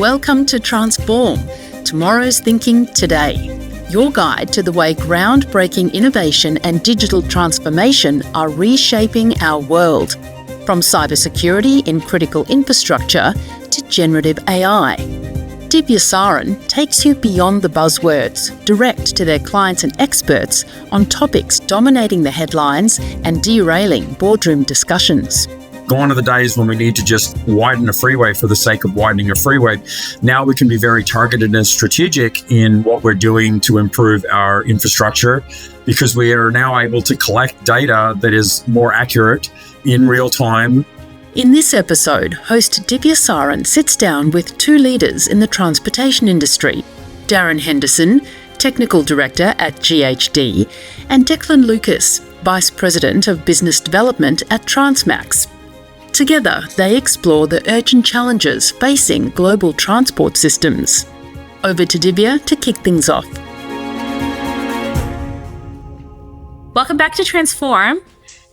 Welcome to Transform, tomorrow's thinking today. Your guide to the way groundbreaking innovation and digital transformation are reshaping our world. From cybersecurity in critical infrastructure to generative AI. Divya Saran takes you beyond the buzzwords, direct to their clients and experts on topics dominating the headlines and derailing boardroom discussions. Gone are the days when we need to just widen a freeway for the sake of widening a freeway. Now we can be very targeted and strategic in what we're doing to improve our infrastructure, because we are now able to collect data that is more accurate in real time. In this episode, host Divya Saran sits down with two leaders in the transportation industry, Darren Henderson, Technical Director at GHD, and Declan Lucas, Vice President of Business Development at Transmax. Together, they explore the urgent challenges facing global transport systems. Over to Divya to kick things off. Welcome back to Transform.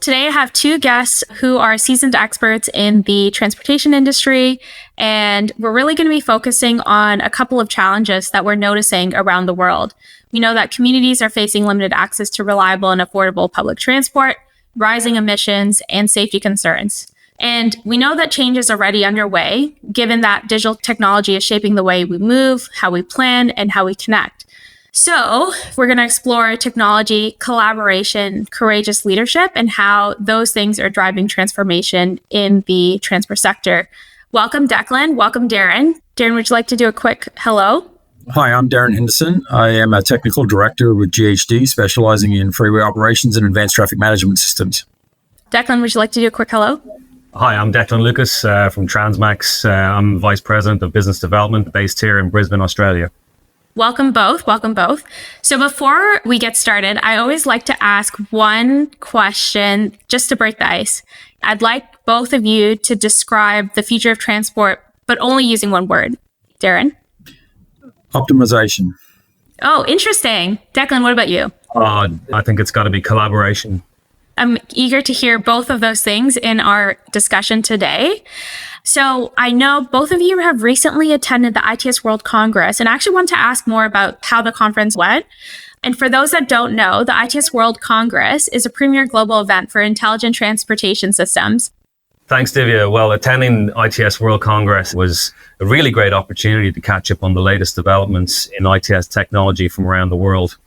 Today I have two guests who are seasoned experts in the transportation industry, and we're really going to be focusing on a couple of challenges that we're noticing around the world. We know that communities are facing limited access to reliable and affordable public transport, rising emissions, and safety concerns. And we know that change is already underway, given that digital technology is shaping the way we move, how we plan, and how we connect. So we're going to explore technology, collaboration, courageous leadership, and how those things are driving transformation in the transport sector. Welcome, Declan. Welcome, Darren. Darren, would you like to do a quick hello? Hi, I'm Darren Henderson. I am a technical director with GHD, specializing in freeway operations and advanced traffic management systems. Declan, would you like to do a quick hello? Hi, I'm Declan Lucas from Transmax. I'm Vice President of Business Development based here in Brisbane, Australia. Welcome both. Welcome both. So before we get started, I always like to ask one question just to break the ice. I'd like both of you to describe the future of transport, but only using one word. Darren? Optimization. Oh, interesting. Declan, what about you? I think it's got to be collaboration. I'm eager to hear both of those things in our discussion today. So I know both of you have recently attended the ITS World Congress, and I actually want to ask more about how the conference went. And for those that don't know, the ITS World Congress is a premier global event for intelligent transportation systems. Thanks, Divya. Well, attending ITS World Congress was a really great opportunity to catch up on the latest developments in ITS technology from around the world,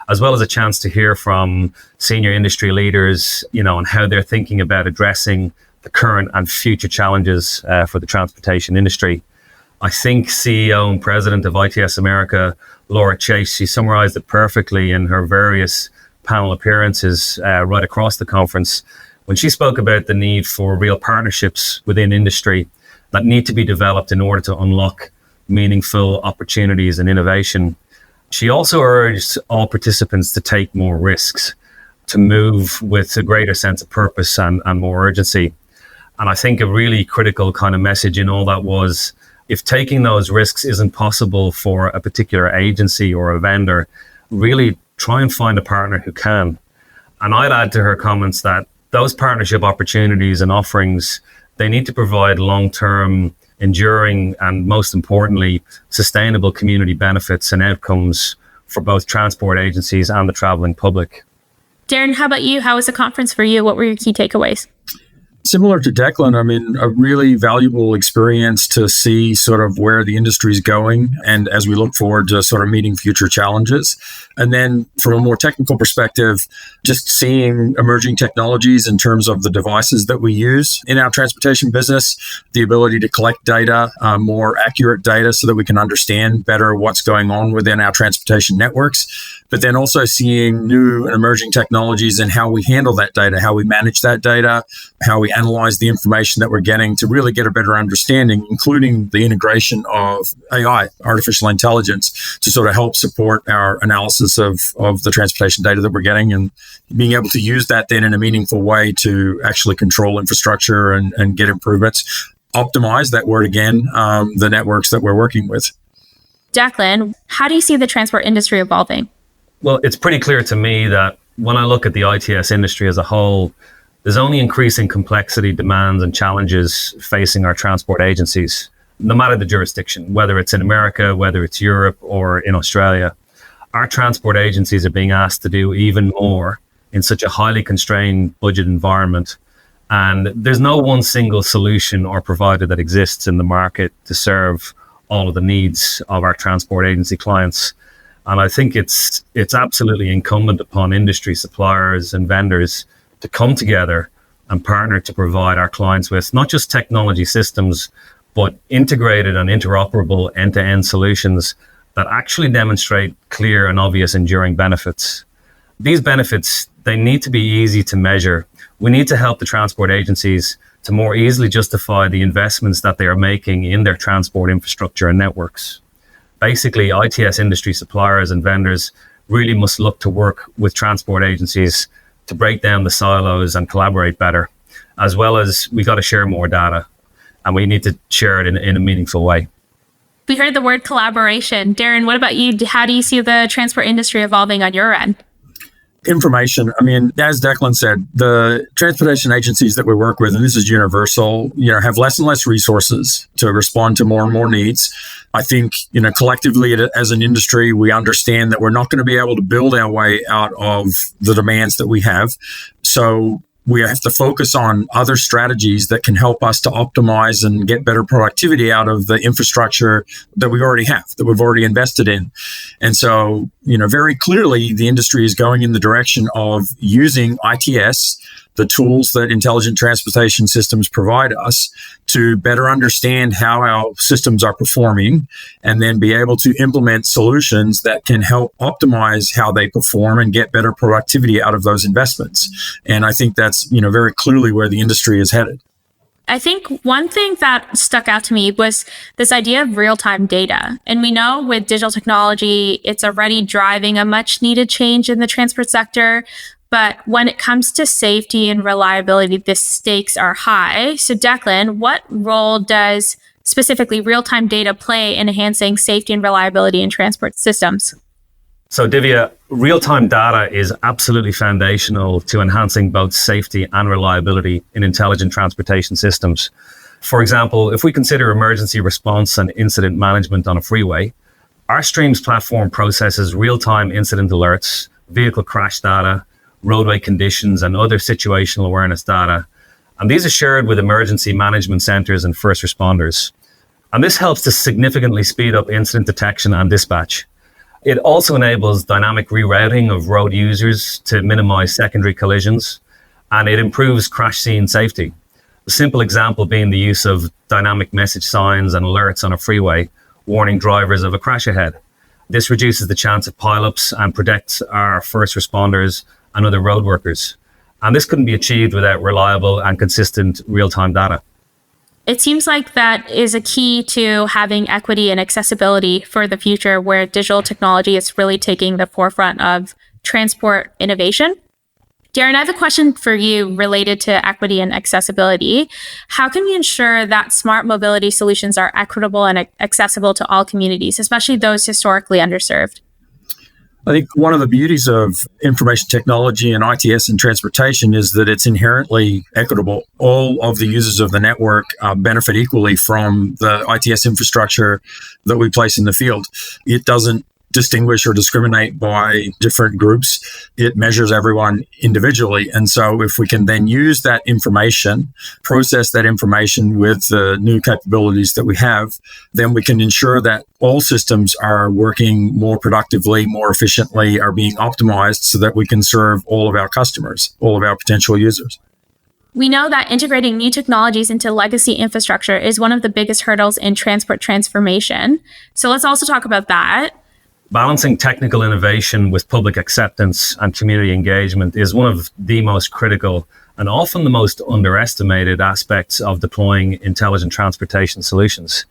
as well as a chance to hear from senior industry leaders, on how they're thinking about addressing the current and future challenges for the transportation industry. I think CEO and President of ITS America, Laura Chase, she summarized it perfectly in her various panel appearances right across the conference when she spoke about the need for real partnerships within industry that need to be developed in order to unlock meaningful opportunities and innovation. She also urged all participants to take more risks, to move with a greater sense of purpose and more urgency. And I think a really critical kind of message in all that was, if taking those risks isn't possible for a particular agency or a vendor, really try and find a partner who can. And I'd add to her comments that those partnership opportunities and offerings, they need to provide long-term, enduring, and most importantly, sustainable community benefits and outcomes for both transport agencies and the traveling public. Darren, how about you? How was the conference for you? What were your key takeaways? Similar to Declan, a really valuable experience to see sort of where the industry is going, and as we look forward to sort of meeting future challenges. And then from a more technical perspective, just seeing emerging technologies in terms of the devices that we use in our transportation business, the ability to collect data, more accurate data so that we can understand better what's going on within our transportation networks. But then also seeing new and emerging technologies and how we handle that data, how we manage that data, how we analyze the information that we're getting to really get a better understanding, including the integration of AI, artificial intelligence, to sort of help support our analysis of the transportation data that we're getting, and being able to use that then in a meaningful way to actually control infrastructure and get improvements. Optimize, that word again, the networks that we're working with. Declan, how do you see the transport industry evolving? Well, it's pretty clear to me that when I look at the ITS industry as a whole, there's only increasing complexity, demands, and challenges facing our transport agencies. no matter the jurisdiction, whether it's in America, whether it's Europe or in Australia. Our transport agencies are being asked to do even more in such a highly constrained budget environment. And there's no one single solution or provider that exists in the market to serve all of the needs of our transport agency clients. And I think it's absolutely incumbent upon industry suppliers and vendors to come together and partner to provide our clients with not just technology systems, but integrated and interoperable end-to-end solutions that actually demonstrate clear and obvious enduring benefits. These benefits, they need to be easy to measure. We need to help the transport agencies to more easily justify the investments that they are making in their transport infrastructure and networks. Basically, ITS industry suppliers and vendors really must look to work with transport agencies to break down the silos and collaborate better, as well as we got to share more data, and we need to share it in a meaningful way. We heard the word collaboration. Darren, what about you? How do you see the transport industry evolving on your end? Information. I mean, as Declan said, the transportation agencies that we work with, and this is universal, have less and less resources to respond to more and more needs. I think, collectively as an industry, we understand that we're not going to be able to build our way out of the demands that we have. So we have to focus on other strategies that can help us to optimize and get better productivity out of the infrastructure that we already have, that we've already invested in. And so, very clearly, the industry is going in the direction of using ITS, the tools that intelligent transportation systems provide us, to better understand how our systems are performing and then be able to implement solutions that can help optimize how they perform and get better productivity out of those investments. And I think that's, very clearly where the industry is headed. I think one thing that stuck out to me was this idea of real-time data. And we know with digital technology, it's already driving a much needed change in the transport sector. But when it comes to safety and reliability, the stakes are high. So Declan, what role does specifically real-time data play in enhancing safety and reliability in transport systems? So Divya, real-time data is absolutely foundational to enhancing both safety and reliability in intelligent transportation systems. For example, if we consider emergency response and incident management on a freeway, our Streams platform processes real-time incident alerts, vehicle crash data, roadway conditions, and other situational awareness data. And these are shared with emergency management centers and first responders. And this helps to significantly speed up incident detection and dispatch. It also enables dynamic rerouting of road users to minimize secondary collisions, and it improves crash scene safety. A simple example being the use of dynamic message signs and alerts on a freeway, warning drivers of a crash ahead. This reduces the chance of pileups and protects our first responders and other road workers. And this couldn't be achieved without reliable and consistent real-time data. It seems like that is a key to having equity and accessibility for the future, where digital technology is really taking the forefront of transport innovation. Darren, I have a question for you related to equity and accessibility. How can we ensure that smart mobility solutions are equitable and accessible to all communities, especially those historically underserved? I think one of the beauties of information technology and ITS and transportation is that it's inherently equitable. All of the users of the network benefit equally from the ITS infrastructure that we place in the field. It doesn't distinguish or discriminate by different groups. It measures everyone individually. And so if we can then use that information, process that information with the new capabilities that we have, then we can ensure that all systems are working more productively, more efficiently, are being optimized so that we can serve all of our customers, all of our potential users. We know that integrating new technologies into legacy infrastructure is one of the biggest hurdles in transport transformation. So let's also talk about that. Balancing technical innovation with public acceptance and community engagement is one of the most critical and often the most underestimated aspects of deploying intelligent transportation solutions.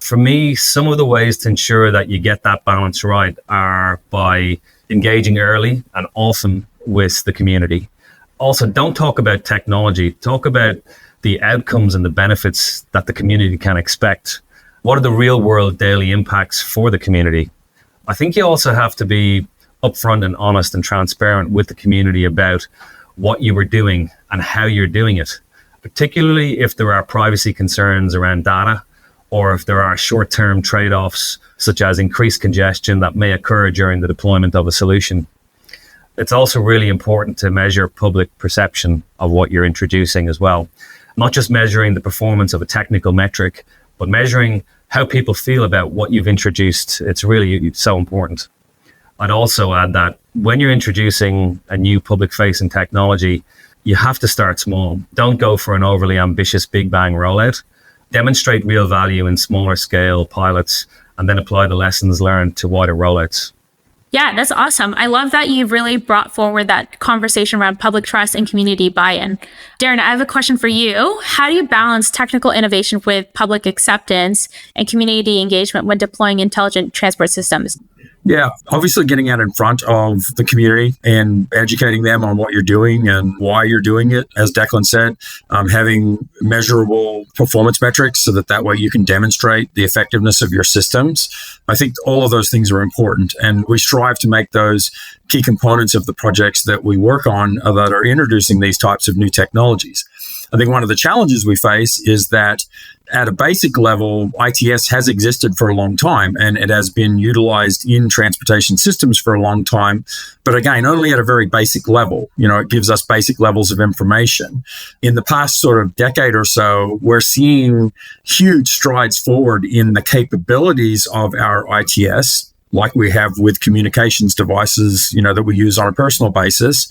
For me, some of the ways to ensure that you get that balance right are by engaging early and often with the community. Also, don't talk about technology, talk about the outcomes and the benefits that the community can expect. What are the real world daily impacts for the community? I think you also have to be upfront and honest and transparent with the community about what you were doing and how you're doing it, particularly if there are privacy concerns around data or if there are short-term trade-offs, such as increased congestion that may occur during the deployment of a solution. It's also really important to measure public perception of what you're introducing as well. Not just measuring the performance of a technical metric, but measuring how people feel about what you've introduced. It's really so important. I'd also add that when you're introducing a new public-facing technology, you have to start small. Don't go for an overly ambitious big bang rollout. Demonstrate real value in smaller scale pilots, and then apply the lessons learned to wider rollouts. Yeah, that's awesome. I love that you've really brought forward that conversation around public trust and community buy-in. Darren, I have a question for you. How do you balance technical innovation with public acceptance and community engagement when deploying intelligent transport systems? Yeah, obviously getting out in front of the community and educating them on what you're doing and why you're doing it. As Declan said, having measurable performance metrics so that way you can demonstrate the effectiveness of your systems. I think all of those things are important, and we strive to make those key components of the projects that we work on that are introducing these types of new technologies. I think one of the challenges we face is that at a basic level, ITS has existed for a long time and it has been utilized in transportation systems for a long time. But again, only at a very basic level. It gives us basic levels of information. In the past sort of decade or so, we're seeing huge strides forward in the capabilities of our ITS, like we have with communications devices, that we use on a personal basis.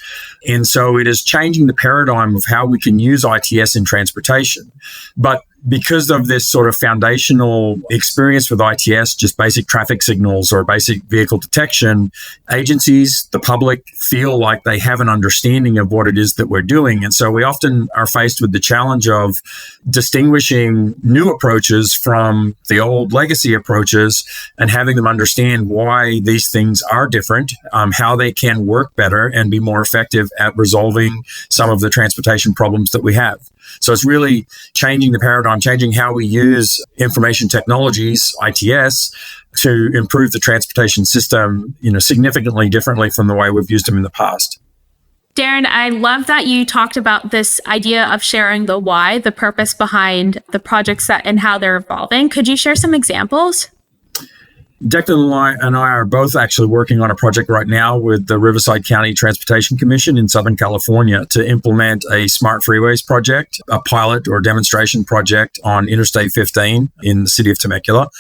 And so it is changing the paradigm of how we can use ITS in transportation. But because of this sort of foundational experience with ITS, just basic traffic signals or basic vehicle detection, agencies, the public feel like they have an understanding of what it is that we're doing. And so we often are faced with the challenge of distinguishing new approaches from the old legacy approaches and having them understand why these things are different, how they can work better and be more effective at resolving some of the transportation problems that we have. So it's really changing the paradigm, changing how we use information technologies, ITS, to improve the transportation system, significantly differently from the way we've used them in the past. Darren, I love that you talked about this idea of sharing the why, the purpose behind the projects and how they're evolving. Could you share some examples? Declan and I are both actually working on a project right now with the Riverside County Transportation Commission in Southern California to implement a smart freeways project, a pilot or demonstration project on Interstate 15 in the city of Temecula.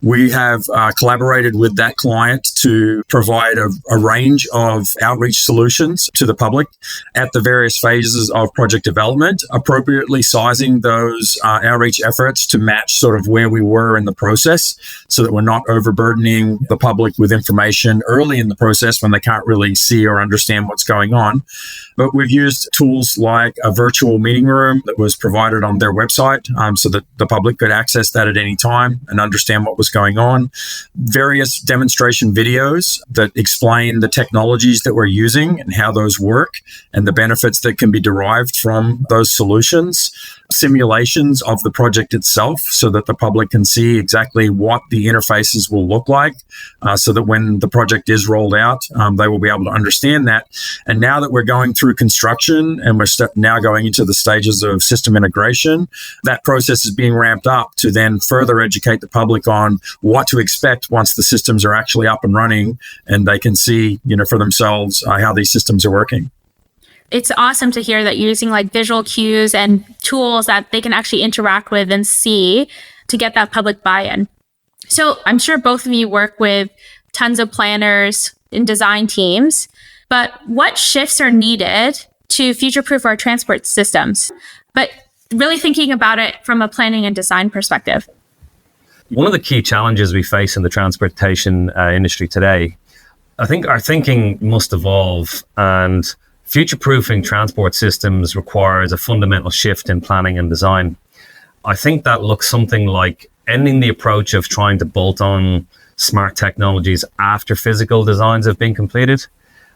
We have collaborated with that client to provide a range of outreach solutions to the public at the various phases of project development, appropriately sizing those outreach efforts to match sort of where we were in the process so that we're not overburdening the public with information early in the process when they can't really see or understand what's going on. But we've used tools like a virtual meeting room that was provided on their website so that the public could access that at any time and understand what was going on. Various demonstration videos that explain the technologies that we're using and how those work and the benefits that can be derived from those solutions. Simulations of the project itself so that the public can see exactly what the interfaces will look like so that when the project is rolled out, they will be able to understand that. And now that we're going through construction and we're now going into the stages of system integration, that process is being ramped up to then further educate the public on what to expect once the systems are actually up and running and they can see, for themselves how these systems are working. It's awesome to hear that you're using like visual cues and tools that they can actually interact with and see to get that public buy-in. So I'm sure both of you work with tons of planners and design teams, but what shifts are needed to future-proof our transport systems? But really thinking about it from a planning and design perspective. One of the key challenges we face in the transportation industry today, I think our thinking must evolve, and future-proofing transport systems requires a fundamental shift in planning and design. I think that looks something like ending the approach of trying to bolt on smart technologies after physical designs have been completed.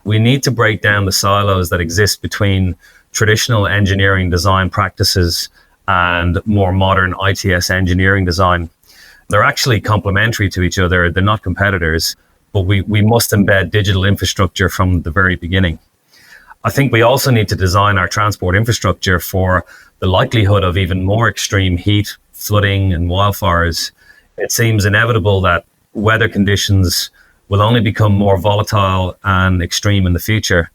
We need to break down the silos that exist between traditional engineering design practices and more modern ITS engineering design. They're actually complementary to each other. They're not competitors, but we must embed digital infrastructure from the very beginning. I think we also need to design our transport infrastructure for the likelihood of even more extreme heat, flooding and wildfires, it seems inevitable that weather conditions will only become more volatile and extreme in the future.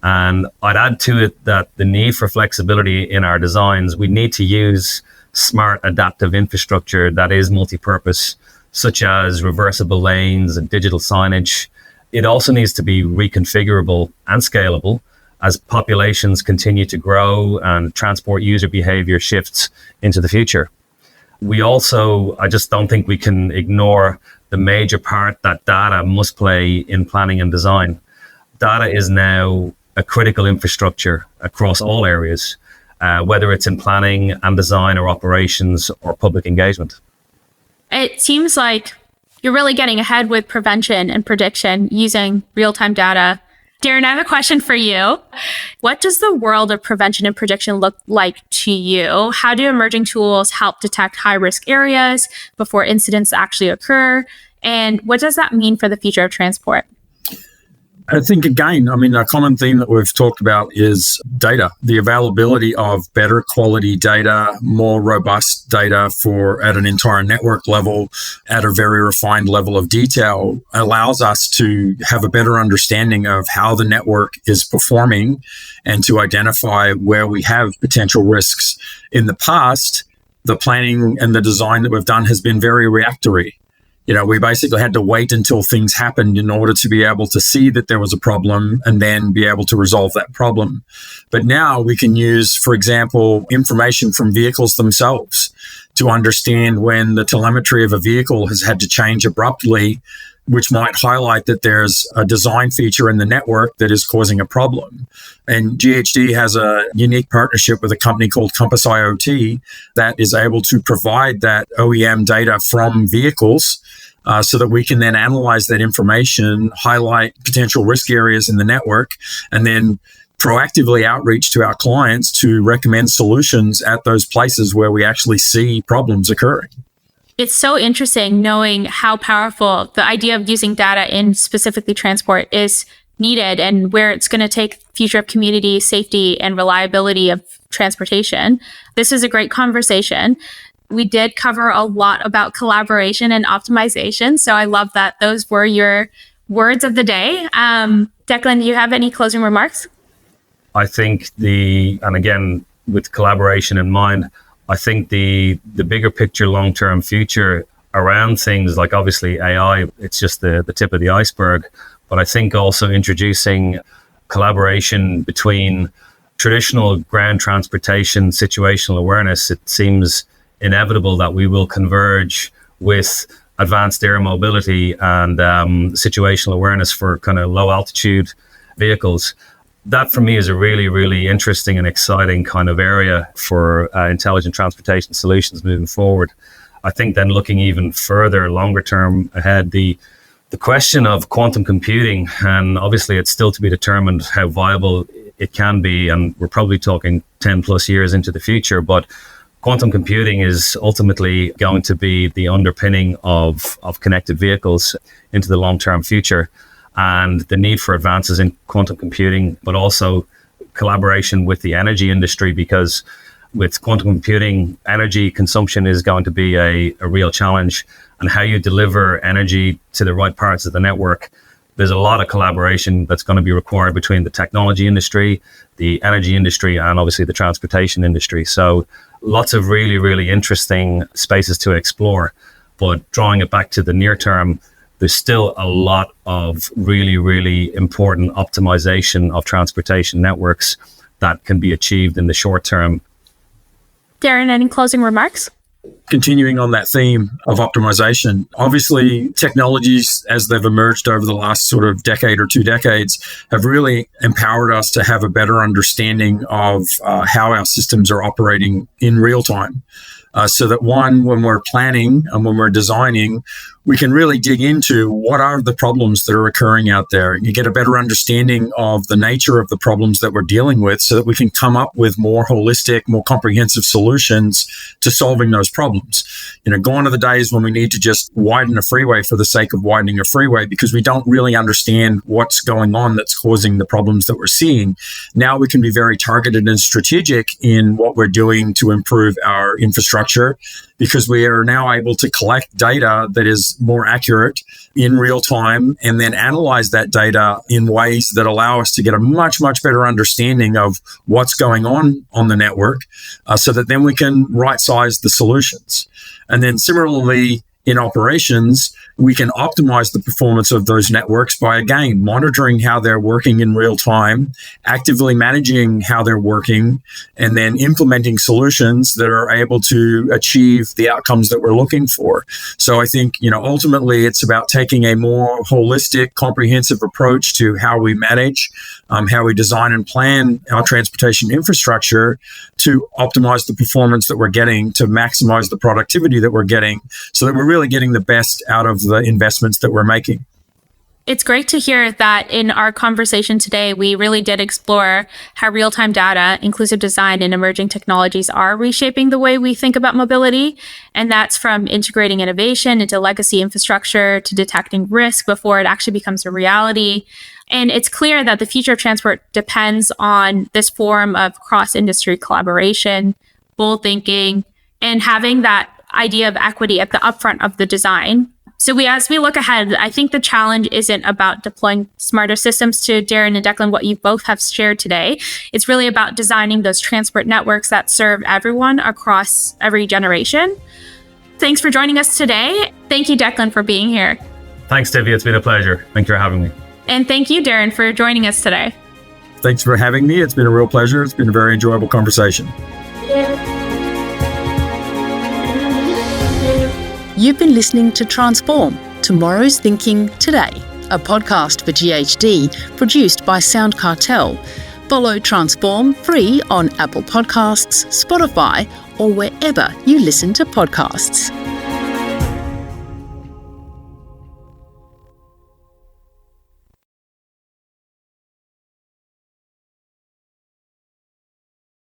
And I'd add to it that the need for flexibility in our designs, we need to use smart adaptive infrastructure that is multi-purpose, such as reversible lanes and digital signage. It also needs to be reconfigurable and scalable as populations continue to grow and transport user behavior shifts into the future. We also, I just don't think we can ignore the major part that data must play in planning and design. Data is now a critical infrastructure across all areas, whether it's in planning and design or operations or public engagement. It seems like you're really getting ahead with prevention and prediction using real-time data. Darren, I have a question for you. What does the world of prevention and prediction look like to you? How do emerging tools help detect high-risk areas before incidents actually occur? And what does that mean for the future of transport? I think, again, a common theme that we've talked about is data. The availability of better quality data, more robust data at an entire network level, at a very refined level of detail, allows us to have a better understanding of how the network is performing and to identify where we have potential risks. In the past, the planning and the design that we've done has been very reactory. We basically had to wait until things happened in order to be able to see that there was a problem and then be able to resolve that problem. But now we can use, for example, information from vehicles themselves to understand when the telemetry of a vehicle has had to change abruptly, which might highlight that there's a design feature in the network that is causing a problem. And GHD has a unique partnership with a company called Compass IoT that is able to provide that OEM data from vehicles so that we can then analyze that information, highlight potential risk areas in the network, and then proactively outreach to our clients to recommend solutions at those places where we actually see problems occurring. It's so interesting knowing how powerful the idea of using data in specifically transport is needed and where it's going to take future of community safety and reliability of transportation. This is a great conversation. We did cover a lot about collaboration and optimization. So I love that those were your words of the day. Declan, do you have any closing remarks? I think and again, with collaboration in mind, I think the bigger picture, long-term future around things like obviously AI, it's just the tip of the iceberg. But I think also introducing collaboration between traditional ground transportation, situational awareness, it seems inevitable that we will converge with advanced air mobility and situational awareness for kind of low altitude vehicles. That for me is a really, really interesting and exciting kind of area for intelligent transportation solutions moving forward. I think then looking even further, longer term ahead, the question of quantum computing, and obviously it's still to be determined how viable it can be, and we're probably talking 10 plus years into the future, but quantum computing is ultimately going to be the underpinning of connected vehicles into the long-term future. And the need for advances in quantum computing, but also collaboration with the energy industry, because with quantum computing, energy consumption is going to be a real challenge. And how you deliver energy to the right parts of the network, there's a lot of collaboration that's going to be required between the technology industry, the energy industry, and obviously the transportation industry. So lots of really, really interesting spaces to explore. But drawing it back to the near term, there's still a lot of really, really important optimization of transportation networks that can be achieved in the short term. Darren, any closing remarks? Continuing on that theme of optimization, obviously technologies as they've emerged over the last sort of decade or 2 decades have really empowered us to have a better understanding of how our systems are operating in real time. So that when we're planning and when we're designing, we can really dig into what are the problems that are occurring out there. You get a better understanding of the nature of the problems that we're dealing with so that we can come up with more holistic, more comprehensive solutions to solving those problems. Gone are the days when we need to just widen a freeway for the sake of widening a freeway because we don't really understand what's going on that's causing the problems that we're seeing. Now we can be very targeted and strategic in what we're doing to improve our infrastructure infrastructure, because we are now able to collect data that is more accurate in real time and then analyze that data in ways that allow us to get a much, much better understanding of what's going on the network, so that then we can right-size the solutions. And then similarly, in operations, we can optimize the performance of those networks by, again, monitoring how they're working in real time, actively managing how they're working, and then implementing solutions that are able to achieve the outcomes that we're looking for. So I think, ultimately it's about taking a more holistic, comprehensive approach to how we manage, how we design and plan our transportation infrastructure to optimize the performance that we're getting, to maximize the productivity that we're getting, so that we're really getting the best out of the investments that we're making. It's great to hear that in our conversation today, we really did explore how real-time data, inclusive design, and emerging technologies are reshaping the way we think about mobility. And that's from integrating innovation into legacy infrastructure to detecting risk before it actually becomes a reality. And it's clear that the future of transport depends on this form of cross-industry collaboration, bold thinking, and having that idea of equity at the upfront of the design. So as we look ahead, I think the challenge isn't about deploying smarter systems, to Darren and Declan, what you both have shared today. It's really about designing those transport networks that serve everyone across every generation. Thanks for joining us today. Thank you, Declan, for being here. Thanks, Divya. It's been a pleasure. Thank you for having me. And thank you, Darren, for joining us today. Thanks for having me. It's been a real pleasure. It's been a very enjoyable conversation. You've been listening to Transform, Tomorrow's Thinking Today, a podcast for GHD produced by Sound Cartel. Follow Transform free on Apple Podcasts, Spotify, or wherever you listen to podcasts.